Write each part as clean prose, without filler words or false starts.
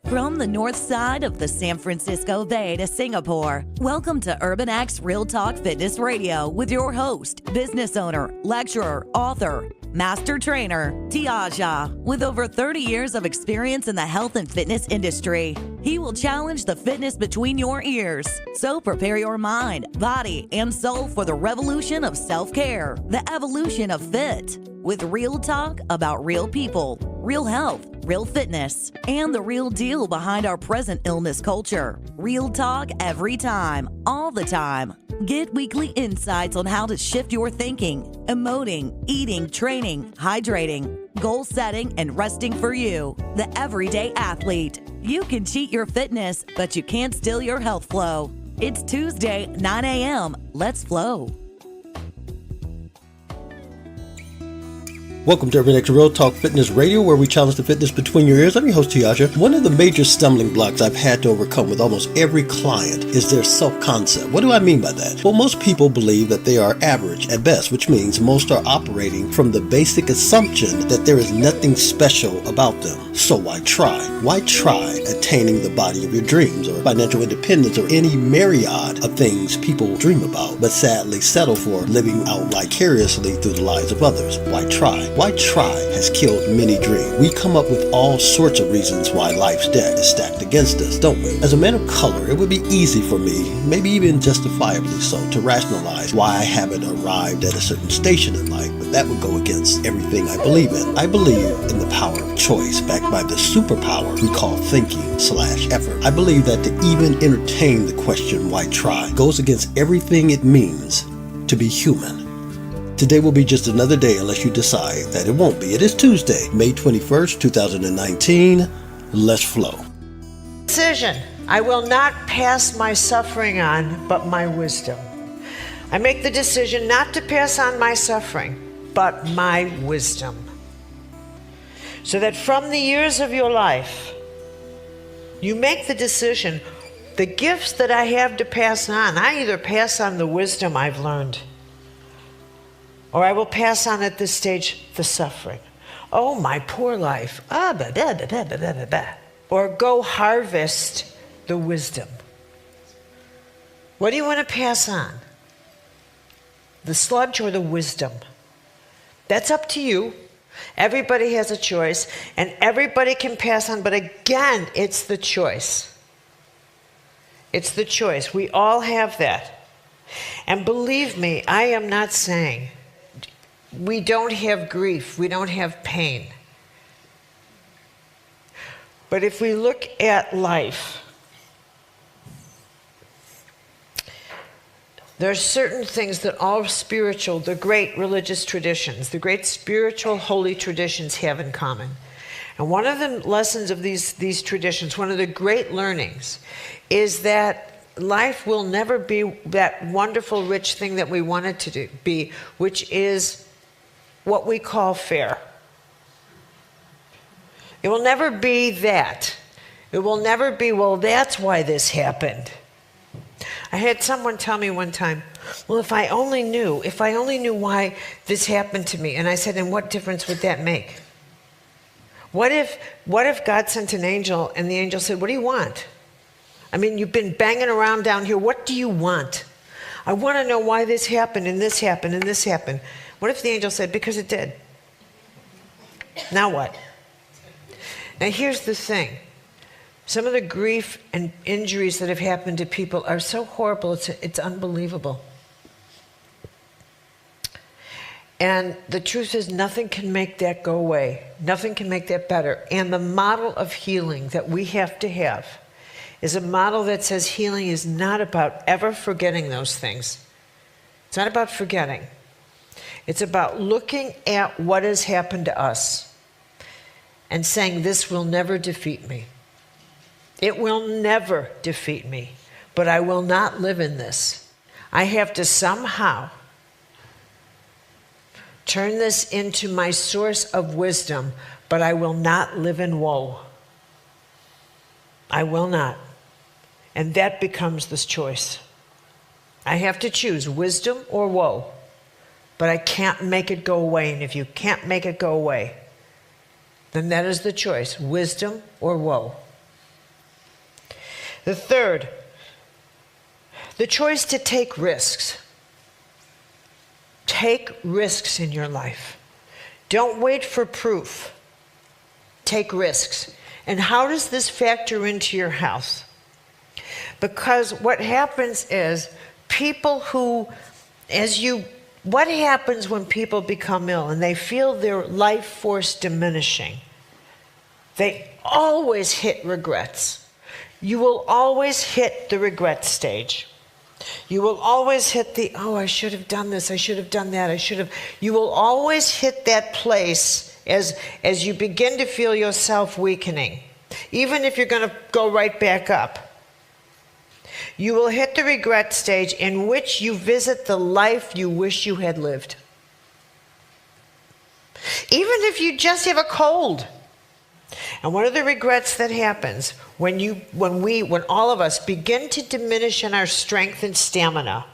From the north side of the San Francisco Bay to Singapore, welcome to Urban X Real Talk Fitness Radio with your host, business owner, lecturer, author, master trainer, Tiaja. With over 30 years of experience in the health and fitness industry, he will challenge the fitness between your ears. So prepare your mind, body, and soul for the revolution of self-care, the evolution of fit, with real talk about real people, real health, real fitness, and the real deal behind our present illness culture. Real talk every time, all the time. Get weekly insights on how to shift your thinking, emoting, eating, training, hydrating, goal setting, and resting for you, the everyday athlete. You can cheat your fitness, but you can't steal your health flow. It's Tuesday, 9 a.m. Let's flow. Welcome to Urban X Real Talk Fitness Radio, where we challenge the fitness between your ears. I'm your host, Tiaja. One of the major stumbling blocks I've had to overcome with almost every client is their self-concept. What do I mean by that? Well, most people believe that they are average at best, which means most are operating from the basic assumption that there is nothing special about them. So why try? Why try attaining the body of your dreams or financial independence or any myriad of things people dream about, but sadly settle for living out vicariously through the lives of others? Why try? Why try has killed many dreams. We come up with all sorts of reasons why life's deck is stacked against us, don't we? As a man of color, it would be easy for me, maybe even justifiably so, to rationalize why I haven't arrived at a certain station in life, but that would go against everything I believe in. I believe in the power of choice, backed by the superpower we call thinking/effort. I believe that to even entertain the question, why try, goes against everything it means to be human. Today will be just another day unless you decide that it won't be. It is Tuesday, May 21st, 2019. Let's flow. Decision. I will not pass my suffering on, but my wisdom. I make the decision not to pass on my suffering, but my wisdom. So that from the years of your life, you make the decision, the gifts that I have to pass on, I either pass on the wisdom I've learned, or I will pass on at this stage the suffering. Oh, my poor life. Or go harvest the wisdom. What do you want to pass on? The sludge or the wisdom? That's up to you. Everybody has a choice, and everybody can pass on, but again, it's the choice. It's the choice. We all have that. And believe me, I am not saying we don't have grief, we don't have pain. But if we look at life, there are certain things that all spiritual, the great religious traditions, the great spiritual holy traditions have in common. And one of the lessons of these traditions, one of the great learnings, is that life will never be that wonderful, rich thing that we want it to be, which is what we call fair. It will never be that. It will never be, well, that's why this happened. I had someone tell me one time, well, if I only knew why this happened to me. And I said, and what difference would that make? What if God sent an angel and the angel said, what do you want? I mean, you've been banging around down here. What do you want? I want to know why this happened and this happened and this happened. What if the angel said, because it did? Now what? Now here's the thing. Some of the grief and injuries that have happened to people are so horrible, it's unbelievable. And the truth is, nothing can make that go away. Nothing can make that better. And the model of healing that we have to have is a model that says healing is not about ever forgetting those things. It's not about forgetting. It's about looking at what has happened to us and saying, this will never defeat me. It will never defeat me, but I will not live in this. I have to somehow turn this into my source of wisdom, but I will not live in woe. I will not. And that becomes this choice. I have to choose wisdom or woe, but I can't make it go away. And if you can't make it go away, then that is the choice, wisdom or woe. The third, the choice to take risks. Take risks in your life. Don't wait for proof. Take risks. And how does this factor into your health? Because what happens is people who, what happens when people become ill and they feel their life force diminishing? They always hit regrets. You will always hit the regret stage. You will always hit the, oh, I should have done this, I should have done that, You will always hit that place as you begin to feel yourself weakening. Even if you're going to go right back up. You will hit the regret stage in which you visit the life you wish you had lived. Even if you just have a cold. And one of the regrets that happens when all of us begin to diminish in our strength and stamina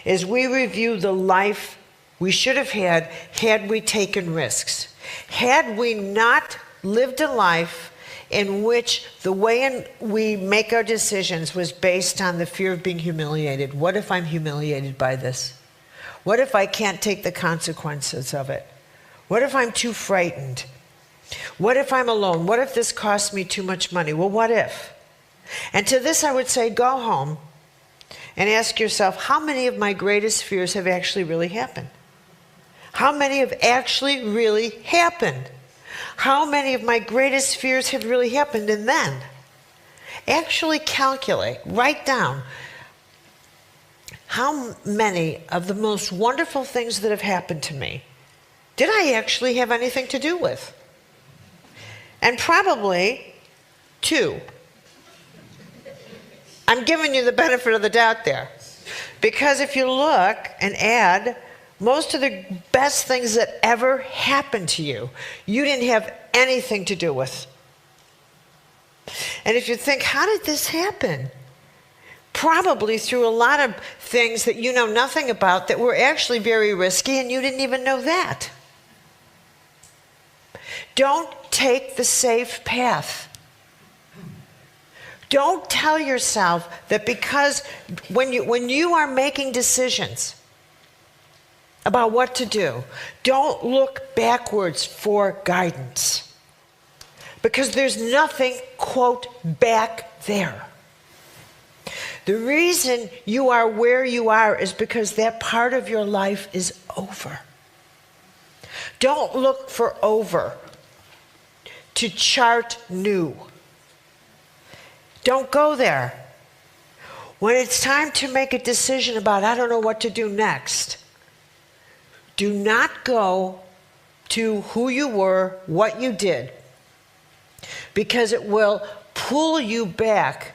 is we review the life we should have had we taken risks. Had we not lived a life in which the way we make our decisions was based on the fear of being humiliated. What if I'm humiliated by this? What if I can't take the consequences of it? What if I'm too frightened? What if I'm alone? What if this costs me too much money? Well, what if? And to this I would say, go home and ask yourself, how many of my greatest fears have actually really happened? How many have actually really happened? How many of my greatest fears have really happened? And then actually calculate, write down how many of the most wonderful things that have happened to me did I actually have anything to do with? And probably 2. I'm giving you the benefit of the doubt there. Because if you look and add, most of the best things that ever happened to you, you didn't have anything to do with. And if you think, how did this happen? Probably through a lot of things that you know nothing about that were actually very risky and you didn't even know that. Don't take the safe path. Don't tell yourself that because when you are making decisions about what to do, don't look backwards for guidance. Because there's nothing, quote, back there. The reason you are where you are is because that part of your life is over. Don't look for over to chart new. Don't go there. When it's time to make a decision about, I don't know what to do next, do not go to who you were, what you did, because it will pull you back,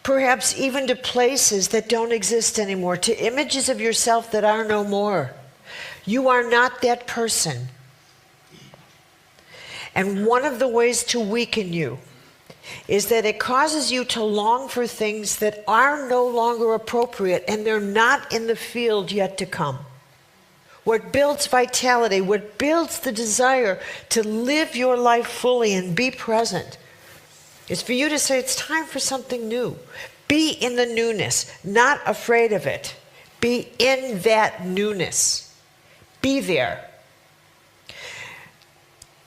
perhaps even to places that don't exist anymore, to images of yourself that are no more. You are not that person. And one of the ways to weaken you is that it causes you to long for things that are no longer appropriate and they're not in the field yet to come. What builds vitality, what builds the desire to live your life fully and be present, is for you to say it's time for something new. Be in the newness, not afraid of it. Be in that newness. Be there.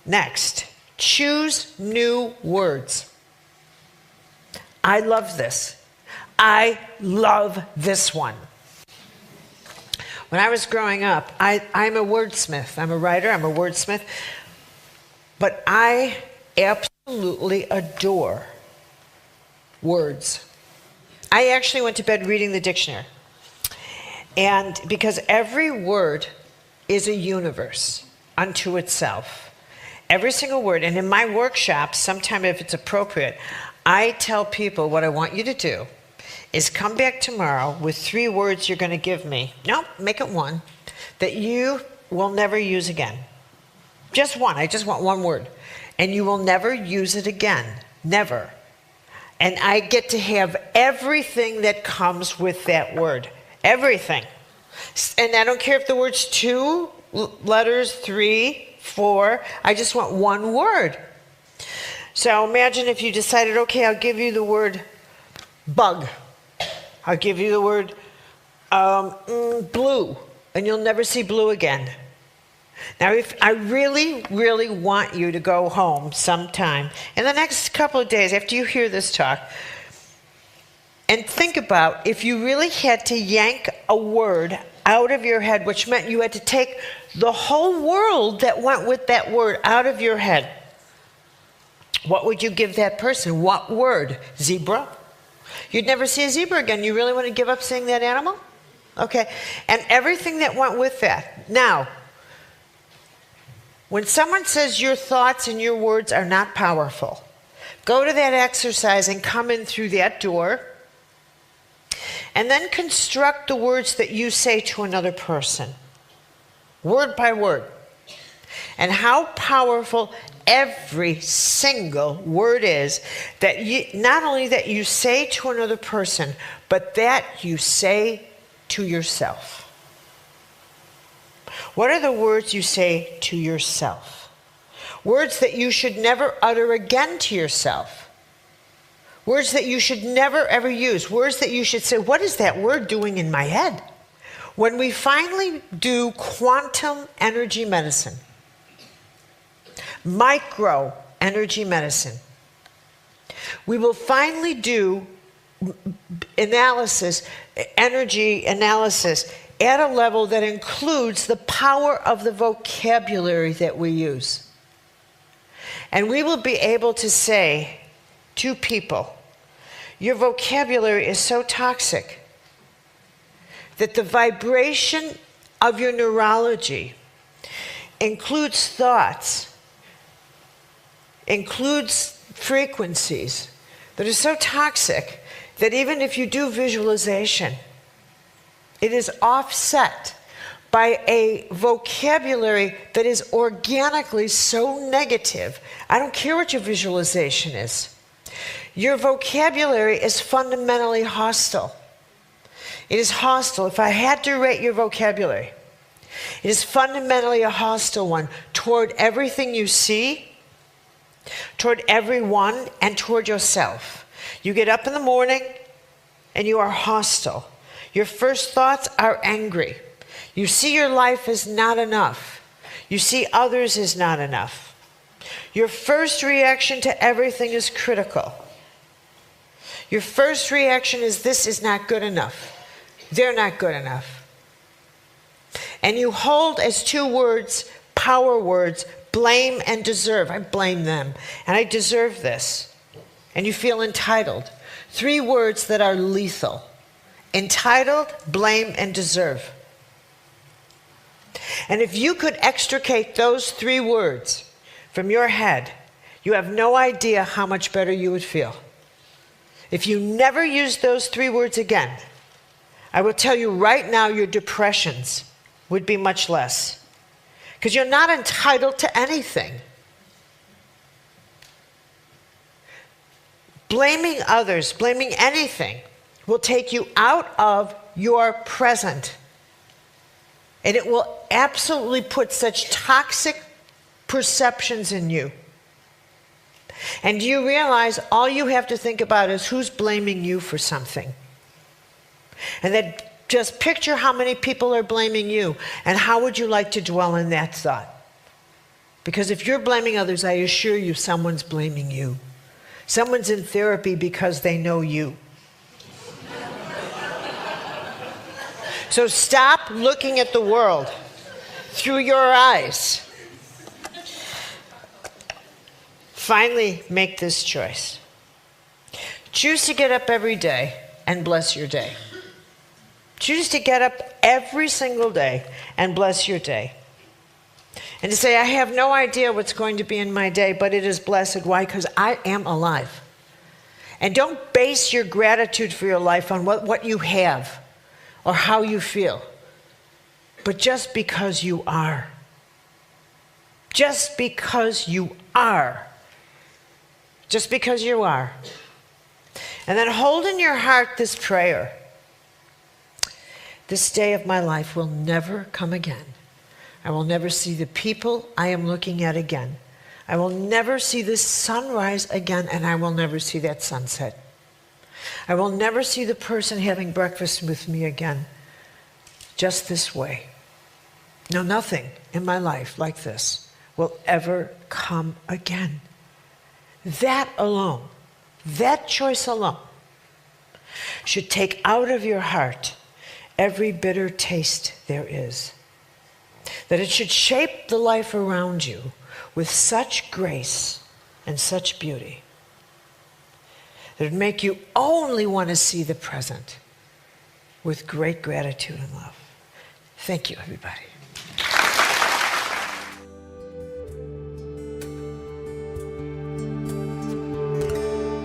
Next, choose new words. I love this. I love this one. When I was growing up, I'm a wordsmith. I'm a writer, I'm a wordsmith. But I absolutely adore words. I actually went to bed reading the dictionary. And because every word is a universe unto itself. Every single word. And in my workshops, sometime if it's appropriate, I tell people what I want you to do is come back tomorrow with 3 words you're going to give me. Nope, make it 1. That you will never use again. Just 1. I just want 1 word. And you will never use it again. Never. And I get to have everything that comes with that word. Everything. And I don't care if the word's 2 letters, 3, 4. I just want 1 word. So imagine if you decided, okay, I'll give you the word bug. I'll give you the word blue, and you'll never see blue again. Now, if I really, really want you to go home sometime in the next couple of days after you hear this talk, and think about if you really had to yank a word out of your head, which meant you had to take the whole world that went with that word out of your head, what would you give that person? What word? Zebra? You'd never see a zebra again. You really want to give up seeing that animal? Okay. And everything that went with that. Now, when someone says your thoughts and your words are not powerful, go to that exercise and come in through that door, and then construct the words that you say to another person, word by word, and how powerful every single word is that you, not only that you say to another person, but that you say to yourself. What are the words you say to yourself? Words that you should never utter again to yourself. Words that you should never ever use. Words that you should say, what is that word doing in my head? When we finally do quantum energy medicine, micro energy medicine, we will finally do analysis, energy analysis at a level that includes the power of the vocabulary that we use. And we will be able to say to people, your vocabulary is so toxic that the vibration of your neurology includes thoughts, includes frequencies that are so toxic that even if you do visualization, it is offset by a vocabulary that is organically so negative. I don't care what your visualization is. Your vocabulary is fundamentally hostile. It is hostile. If I had to rate your vocabulary, it is fundamentally a hostile one toward everything you see, toward everyone, and toward yourself. You get up in the morning and you are hostile. Your first thoughts are angry. You see your life as not enough. You see others as not enough. Your first reaction to everything is critical. Your first reaction is, this is not good enough. They're not good enough. And you hold as two words, power words, blame and deserve. I blame them, and I deserve this. And you feel entitled. Three words that are lethal. Entitled, blame, and deserve. And if you could extricate those three words from your head, you have no idea how much better you would feel. If you never use those three words again, I will tell you right now your depressions would be much less. Because you're not entitled to anything. Blaming others, blaming anything, will take you out of your present. And it will absolutely put such toxic perceptions in you. And do you realize all you have to think about is who's blaming you for something? And then just picture how many people are blaming you, and how would you like to dwell in that thought? Because if you're blaming others, I assure you someone's blaming you. Someone's in therapy because they know you. So stop looking at the world through your eyes. Finally, make this choice. Choose to get up every day and bless your day. Choose to get up every single day and bless your day. And to say, I have no idea what's going to be in my day, but it is blessed. Why? Because I am alive. And don't base your gratitude for your life on what you have or how you feel, but just because you are. Just because you are. Just because you are. And then hold in your heart this prayer. This day of my life will never come again. I will never see the people I am looking at again. I will never see this sunrise again, and I will never see that sunset. I will never see the person having breakfast with me again, just this way. No, nothing in my life like this will ever come again. That alone, that choice alone, should take out of your heart every bitter taste there is. That it should shape the life around you with such grace and such beauty that it would make you only want to see the present with great gratitude and love. Thank you, everybody.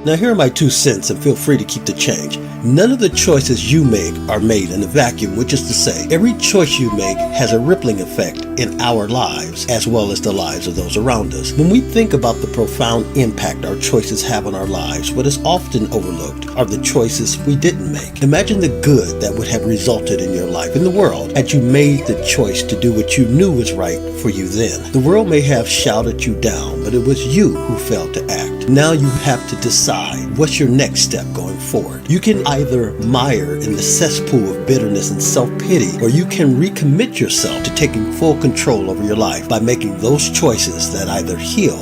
Now here are my 2 cents, and feel free to keep the change. None of the choices you make are made in a vacuum, which is to say, every choice you make has a rippling effect in our lives as well as the lives of those around us. When we think about the profound impact our choices have on our lives, what is often overlooked are the choices we didn't make. Imagine the good that would have resulted in your life, in the world, had you made the choice to do what you knew was right for you then. The world may have shouted you down, but it was you who failed to act. Now you have to decide what's your next step going forward. You can either mire in the cesspool of bitterness and self-pity, or you can recommit yourself to taking full control over your life by making those choices that either heal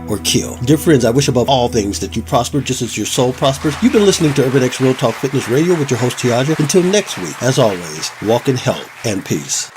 or kill. Dear friends, I wish above all things that you prosper just as your soul prospers. You've been listening to Urban X Real Talk Fitness Radio with your host, Tiaja. Until next week, as always, walk in health and peace.